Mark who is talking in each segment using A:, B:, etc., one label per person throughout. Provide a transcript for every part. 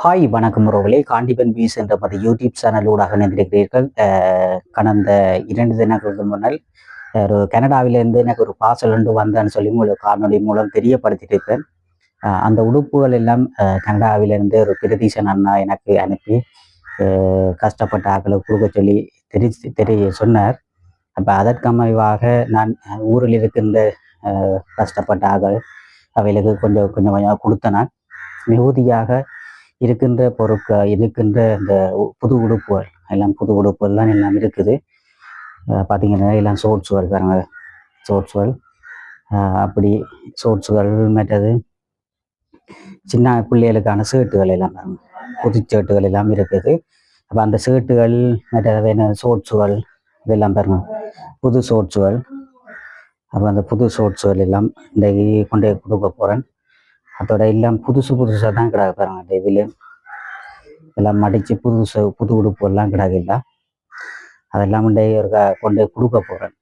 A: Hi வணக்கம் உறவுகளே. Kandiban piece என்ற யூடியூப் சேனலூடாக இணைந்திருக்கிறீர்கள். கடந்த 2 தினங்களுக்கு முன்னால் ஒரு கனடாவிலிருந்து எனக்கு ஒரு பார்சல் ஒன்று வந்தேன்னு சொல்லி உங்களுக்கு காணொலி மூலம் தெரியப்படுத்திட்டு இருக்கேன். அந்த உடுப்புகள் எல்லாம் கனடாவிலிருந்து ஒரு பிரதீசன் அண்ணா எனக்கு அனுப்பி கஷ்டப்பட்ட ஆக்களுக்கு கொடுக்க சொல்லி தெரிய சொன்னார். அப்போ அதற்கமைவாக நான் ஊரில் இருக்கின்ற கஷ்டப்பட்ட ஆக்கள் அவைகளுக்கு கொஞ்சம் கொஞ்சம் கொடுத்தேன். மிகுதியாக இருக்கின்ற இருக்கின்ற இந்த புது உடுப்புகள் எல்லாம் புது உடுப்புகள்லாம் எல்லாம் இருக்குது. பார்த்தீங்கன்னா எல்லாம் ஷோர்ட்ஸுகள் பாருங்க, ஷோர்ட்ஸுகள் அப்படி ஷோர்ட்ஸுகள் மற்றது சின்ன பிள்ளைகளுக்கான ஷர்ட்டுகள் எல்லாம் பாருங்க, புது ஷர்ட்டுகள் எல்லாம் இருக்குது. அப்போ அந்த ஷர்ட்டுகள் மற்ற ஷோர்ட்ஸுகள் இதெல்லாம் பாருங்க, புது ஷோர்ட்ஸுகள். அப்போ அந்த புது ஷோர்ட்ஸுகள் எல்லாம் இன்றைக்கு கொண்டு கொடுக்க போகிறேன். அதோட எல்லாம் புதுசாக தான் கிடக்கு பாருங்க. அந்த இதில் எல்லாம் மடித்து புது உடுப்பு எல்லாம் கிடக்குல்ல, அதெல்லாம் கொண்டு கொடுக்க போகிறேன்.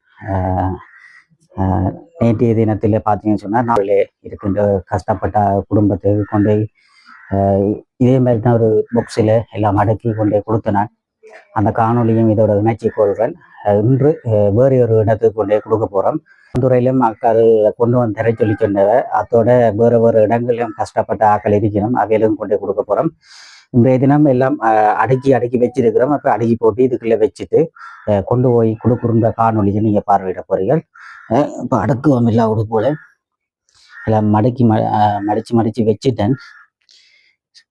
A: நேற்றைய தினத்தில் பார்த்தீங்கன்னு சொன்னால் நாளில் இருக்கின்ற கஷ்டப்பட்ட குடும்பத்துக்கு கொண்டு இதே மாதிரி தான் ஒரு பாக்ஸில் எல்லாம் மடக்கி கொண்டு கொடுத்தேன். அந்த காணொலியும் இதோட இணைச்சி கொள்கிறேன். இன்று வேறு ஒரு இடத்துக்கு கொண்டே கொடுக்க போகிறோம். துறையிலும் மக்கள் கொண்டு வந்து தர சொல்லி சொன்னவை, அதோட வேறு இடங்களிலும் கஷ்டப்பட்ட ஆக்கள் இருக்கணும், அவையிலும் கொண்டே கொடுக்க போகிறோம். இன்றைய தினம் எல்லாம் அடுக்கி வச்சிருக்கிறோம். அப்போ அடுக்கி போட்டு இதுக்குள்ளே வச்சுட்டு கொண்டு போய் கொடுக்குற காணொலியை நீங்கள் பார்வையிட போறீர்கள். இப்போ அடுக்குவோம் எல்லா உடுப்போல எல்லாம் மடித்து வச்சுட்டேன்.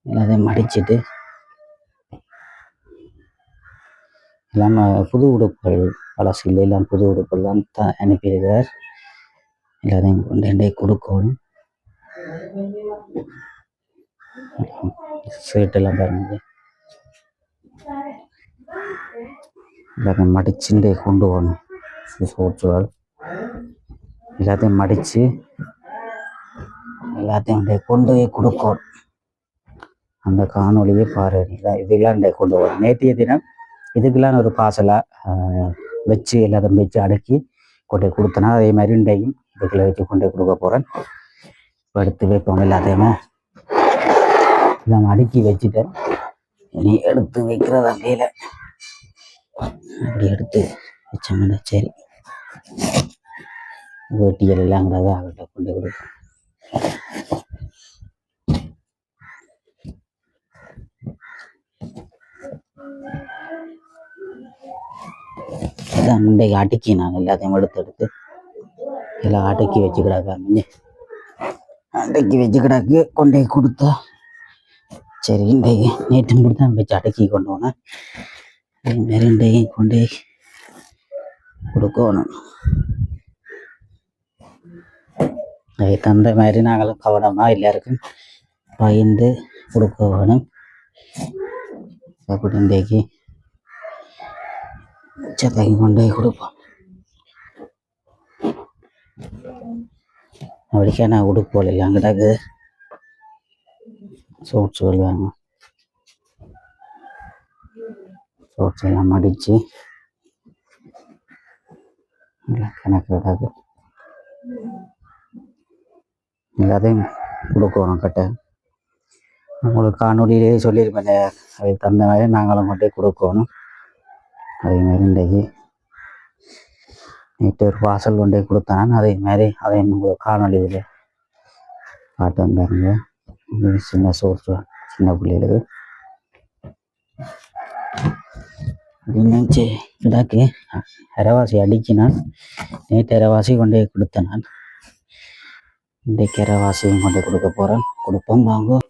A: எல்லாத்தையும் மடிச்சுட்டு எல்லாம் புது உடுப்புகள் பழசு எல்லாம் புது உடுப்புகள் தான் அனுப்பியிருக்கிறார். எல்லாத்தையும் கொண்டு கொடுக்கணும். ஷர்ட்டெல்லாம் பாருங்க, எல்லாத்தையும் மடிச்சுட்டு கொண்டு போகணும். ஷோர்ட்ஸுகள் எல்லாத்தையும் மடித்து எல்லாத்தையும் கொண்டு போய் கொடுக்கணும். அந்த காணொலியை பாருங்க. இதெல்லாம் கொண்டு போகணும். நேற்றைய தினம் இதுக்கெல்லாம் ஒரு பார்சலாக வச்சு எல்லாத்தையும் வச்சு அடுக்கி கொண்டு கொடுத்தனா, அதே மாதிரி இன்றையும் இதுக்குள்ள வச்சு கொண்டு கொடுக்க போகிறேன். எடுத்து வைப்போம். எல்லாத்தையுமே எல்லாம் அடுக்கி வச்சுட்டேன். இனி எடுத்து வைக்கிறதா வேலை. அப்படி எடுத்து வச்சோம்னா சரி. வேட்டிகள் எல்லாம் அவர்கிட்ட கொண்டு கொடுப்போம். அதான் முண்டைக்கு அடுக்கி நான் எல்லாத்தையும் எடுத்து எல்லாம் அடுக்கி வச்சுக்கிடாக்க அடக்கி வச்சுக்கிடாக்கு கொண்டே கொடுத்தா சரி. இன்றைக்கு நேற்று மட்டும் தான் வச்சு அடக்கி கொண்டு போனேன். அதேமாரி இன்றைக்கு கொண்டே கொடுக்கணும். அதை தந்த மாதிரி நாங்களும் கவனமாக எல்லாருக்கும் பயந்து கொடுக்க வேணும். அப்படி இன்றைக்கு சத்தைக்கு கொண்டே கொடுப்போம். அப்படிக்கான உடுப்புகள் எல்லாம் கிடக்கு. ஷோர்ட்ஸுகள் வாங்க, ஷோர்ட்ஸ் எல்லாம் மடித்து கணக்கு கிடக்கு. எல்லாத்தையும் கொடுக்கணும். கட்ட உங்களுக்கு காணொலியிலே சொல்லியிருப்பேன், அதை தந்த மாதிரி நாங்களும் மட்டும் கொடுக்கணும். அதே மாதிரி இன்றைக்கு நேற்று ஒரு வாசல் கொண்டே கொடுத்தான். அதே மாதிரி அதையும் உங்களுக்கு காணொலியில் காட்டு வந்தாருங்க. சின்ன சோர்ஸ் சின்ன பிள்ளைகளுக்கு அப்படின்னு கிடாக்கு அரைவாசி அடிக்கினான். நேற்று அரைவாசி கொண்டே கொடுத்தேன். நான் இன்றைக்கு அரைவாசியும் கொண்டே கொடுக்க போகிறேன். கொடுப்போம் வாங்க.